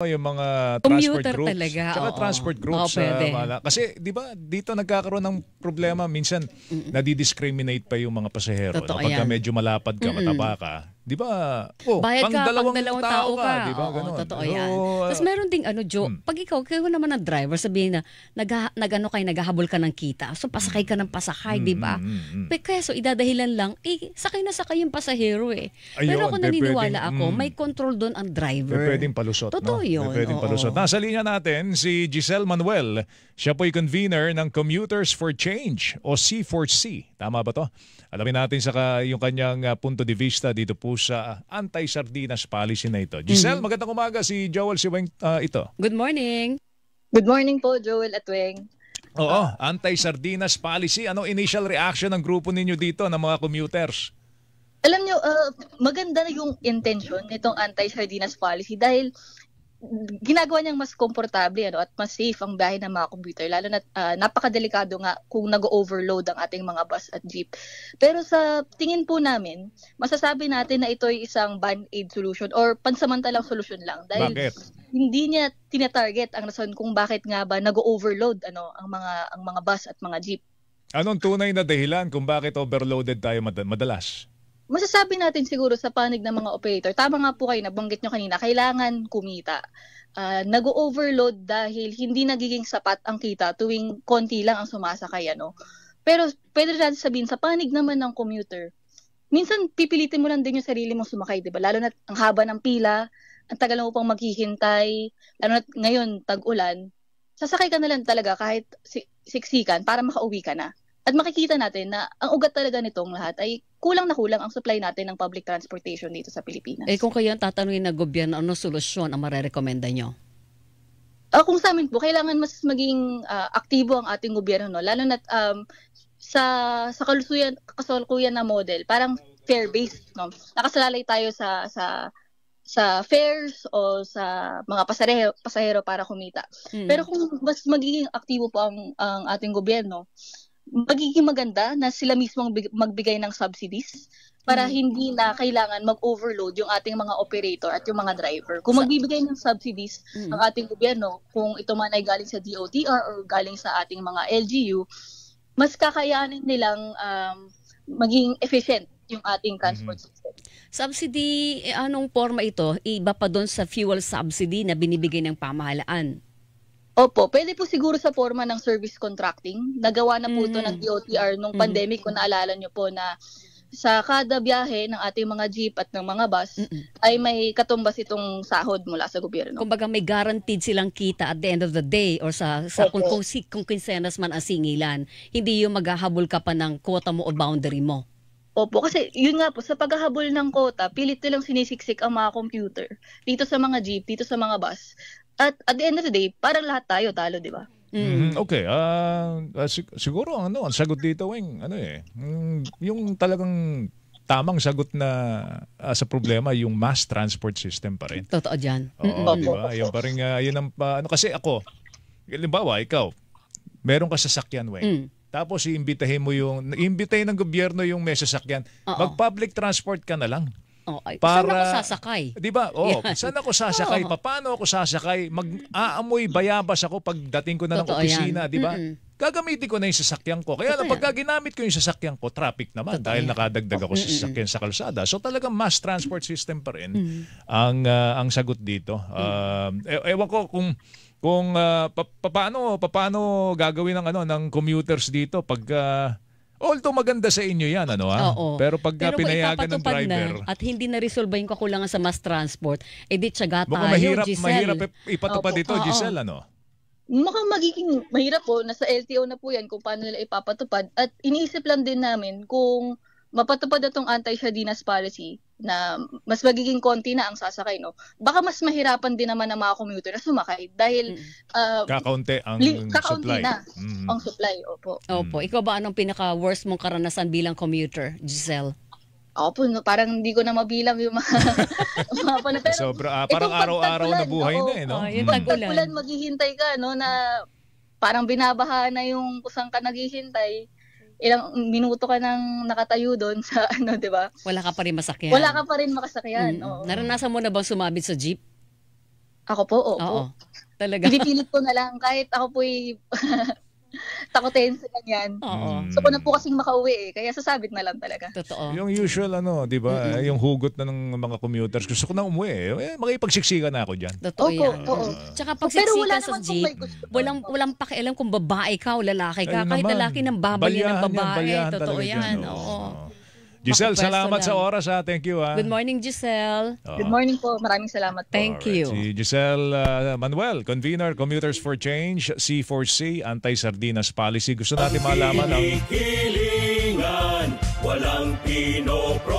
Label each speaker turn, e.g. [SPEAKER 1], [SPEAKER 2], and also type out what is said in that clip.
[SPEAKER 1] yung mga transport
[SPEAKER 2] Commuter
[SPEAKER 1] groups.
[SPEAKER 2] talaga,
[SPEAKER 1] Tsaka
[SPEAKER 2] oo.
[SPEAKER 1] transport
[SPEAKER 2] Oo,
[SPEAKER 1] groups.
[SPEAKER 2] pwede.
[SPEAKER 1] Kasi di ba dito nagkakaroon ng problema. Minsan nadidiscriminate pa yung mga pasahero. No?
[SPEAKER 2] Totoo
[SPEAKER 1] Pagka
[SPEAKER 2] yan.
[SPEAKER 1] medyo malapad ka, mataba ka. Di ba? Oh,
[SPEAKER 2] Bayad
[SPEAKER 1] pang
[SPEAKER 2] ka pag
[SPEAKER 1] dalawang
[SPEAKER 2] dalawang
[SPEAKER 1] tao
[SPEAKER 2] tao
[SPEAKER 1] ka.
[SPEAKER 2] ka.
[SPEAKER 1] Di ba?
[SPEAKER 2] Oo,
[SPEAKER 1] Ganon.
[SPEAKER 2] totoo
[SPEAKER 1] So,
[SPEAKER 2] yan. Tapos meron ding Joe, pag kayo naman ang driver, sabihin na naghahabol ka ng kita. So pasakay ka ng pasakay, di ba? Kaya so idadahilan lang, sakay na sakay yung pasahero eh. Pero
[SPEAKER 1] Ayun,
[SPEAKER 2] ako
[SPEAKER 1] pwedeng,
[SPEAKER 2] naniniwala ako, may control doon ang driver.
[SPEAKER 1] pwedeng palusot,
[SPEAKER 2] Totoo
[SPEAKER 1] no?
[SPEAKER 2] yun.
[SPEAKER 1] Pwedeng
[SPEAKER 2] Oo.
[SPEAKER 1] palusot. Nasa linya natin si Giselle Manuel. Siya po'y convener ng Commuters for Change o C4C. Tama ba to? Alamin natin yung kanyang punto de vista dito po sa anti-sardinas policy na ito. Giselle, magandang umaga. Si Joel Siweng ito.
[SPEAKER 2] Good morning.
[SPEAKER 3] Good morning po, Joel at Weng.
[SPEAKER 1] Oo, anti-sardinas policy. Ano initial reaction ng grupo ninyo dito ng mga commuters?
[SPEAKER 3] Alam nyo, maganda na yung intention nitong anti-sardinas policy dahil ginagawa niyang mas komportable at mas safe ang biyahe ng mga commuter, lalo na napakadelikado nga kung nag-overload ang ating mga bus at jeep. Pero sa tingin po namin, masasabi natin na ito ay isang band-aid solution or pansamantalang solusyon lang dahil
[SPEAKER 1] Bakit?
[SPEAKER 3] hindi niya tina-target ang rason kung bakit nga ba nag-overload ang mga bus at mga jeep.
[SPEAKER 1] Anong tunay na dahilan kung bakit overloaded tayo madalas?
[SPEAKER 3] Masasabi natin siguro sa panig ng mga operator, tama nga po kayo, nabanggit nyo kanina, kailangan kumita. Nag-overload dahil hindi nagiging sapat ang kita tuwing konti lang ang sumasakay. Pero pwede natin sabihin, sa panig naman ng commuter, minsan pipilitin mo lang din yung sarili mong sumakay, di ba? Lalo na ang haba ng pila, ang tagal mo pang maghihintay, lalo na ngayon, tag-ulan, sasakay ka na lang talaga kahit siksikan para makauwi ka na. At makikita natin na ang ugat talaga nitong lahat ay kulang na kulang ang supply natin ng public transportation dito sa Pilipinas.
[SPEAKER 2] Kung kayo ang tatanungin ng gobyerno, ano solusyon ang marerekomenda nyo?
[SPEAKER 3] Kung sa amin po, kailangan mas maging aktibo ang ating gobyerno, no? Lalo na sa kasalukuyan na model, parang fare-based, no? Nakasalalay tayo sa fares o sa mga pasahero para kumita. Pero kung mas magiging aktibo po ang ating gobyerno, magiging maganda na sila mismo magbigay ng subsidies para hindi na kailangan mag-overload yung ating mga operator at yung mga driver. Kung magbibigay ng subsidies ang ating gobyerno, kung ito man ay galing sa DOTR or galing sa ating mga LGU, mas kakayanin nilang maging efficient yung ating transport system.
[SPEAKER 2] Subsidy, anong forma ito? Iba pa doon sa fuel subsidy na binibigay ng pamahalaan?
[SPEAKER 3] Opo, pwede po siguro sa forma ng service contracting. Nagawa na po ito ng DOTR nung pandemic, kung naalala nyo po na sa kada biyahe ng ating mga jeep at ng mga bus ay may katumbas itong sahod mula sa gobyerno.
[SPEAKER 2] Kumbaga may guaranteed silang kita at the end of the day or sa kung kinsenas man ang singilan. Hindi yung maghahabol ka pa ng quota mo o boundary mo.
[SPEAKER 3] Opo, kasi yun nga po, sa paghahabol ng quota, pilit nilang sinisiksik ang mga computer dito sa mga jeep, dito sa mga bus. At the end of the day, parang lahat tayo talo, di ba?
[SPEAKER 1] Okay. Siguro ang sagot dito, Weng, yung talagang tamang sagot na sa problema, yung mass transport system pa rin.
[SPEAKER 2] Totoo dyan.
[SPEAKER 1] Oo, di ba? Yan pa rin, yun ang, kasi ako, halimbawa, ikaw, meron ka sasakyan, Weng. Tapos iimbitahin ng gobyerno yung may sasakyan. Mag-public transport ka na lang.
[SPEAKER 2] Saan ako sasakay?
[SPEAKER 1] Di ba? Saan ako sasakay? Paano ako sasakay? Mag-aamoy bayabas ako pagdating ko na ng opisina, di ba? Gagamitin ko na yung sasakyan ko. Kaya lang pagka ginamit ko yung sasakyan ko, traffic naman dahil nakadagdag ako sa sasakyan sa kalsada. So talagang mass transport system pa rin ang sagot dito. Ewan ko kung paano gagawin ng commuters dito pag although maganda sa inyo yan, pero pag pinayagan ng driver
[SPEAKER 2] at hindi na-resolve yung kakulangan sa mass transport, di tiyaga tayo, Giselle.
[SPEAKER 1] Mahirap ipatupad dito, Giselle,
[SPEAKER 3] Mukhang magiging mahirap po, nasa LTO na po yan kung paano nila ipapatupad. At iniisip lang din namin kung mapatupad na itong anti-sardinas policy na mas magiging konti na ang sasakay, baka mas mahirapan din naman ang mga commuter na sumakay dahil
[SPEAKER 1] kakaunti ang supply.
[SPEAKER 3] Na ang supply, opo.
[SPEAKER 2] Ikaw ba anong pinaka-worst mong karanasan bilang commuter, Giselle?
[SPEAKER 3] Ako po, parang hindi ko na mabilang yung mga pero
[SPEAKER 1] parang araw-araw na buhay na
[SPEAKER 3] Pag tag-ulan, maghihintay ka, na parang binabaha na yung kusang ka naghihintay. Ilang minuto ka nang nakatayo doon sa di ba?
[SPEAKER 2] Wala ka pa rin masakyan.
[SPEAKER 3] Wala ka pa rin makasakyan.
[SPEAKER 2] Naranasan mo na bang sumabit sa jeep?
[SPEAKER 3] Ako po, opo.
[SPEAKER 2] Oo. Talaga.
[SPEAKER 3] Pinipilit ko na lang kahit ako po'y takotin sa ganyan.
[SPEAKER 2] Oo.
[SPEAKER 3] So ko na po kasing makauwi kaya sasabit na lang talaga.
[SPEAKER 2] Totoo.
[SPEAKER 1] Yung usual di ba? Yung hugot na ng mga commuters. Gusto ko na umuwi. Makipagsiksikan na ako diyan.
[SPEAKER 2] Totoo
[SPEAKER 3] Opo,
[SPEAKER 2] yan.
[SPEAKER 3] oo.
[SPEAKER 2] Tsaka
[SPEAKER 3] Pero wala
[SPEAKER 2] pagsiksikan sa
[SPEAKER 3] naman kung
[SPEAKER 2] jeep,
[SPEAKER 3] may gusto.
[SPEAKER 2] walang pakialam kung babae ka o lalaki ka.
[SPEAKER 1] Ayun
[SPEAKER 2] Kahit
[SPEAKER 1] naman.
[SPEAKER 2] lalaki nang babali ng
[SPEAKER 1] Balyahan yan,
[SPEAKER 2] babae.
[SPEAKER 1] balyahan
[SPEAKER 2] Totoo
[SPEAKER 1] talaga
[SPEAKER 2] yan.
[SPEAKER 1] dyan,
[SPEAKER 2] Oo.
[SPEAKER 1] Giselle,
[SPEAKER 2] Makapwesto
[SPEAKER 1] salamat sa
[SPEAKER 2] lang.
[SPEAKER 1] oras ha. Thank you ha.
[SPEAKER 2] Good morning, Giselle.
[SPEAKER 3] Good morning po. Maraming salamat po.
[SPEAKER 2] Thank you.
[SPEAKER 1] Si Giselle Manuel, convener, Commuters for Change, C4C, Anti-Sardinas Policy. Gusto natin malaman ang
[SPEAKER 4] Hilingan, walang pinopro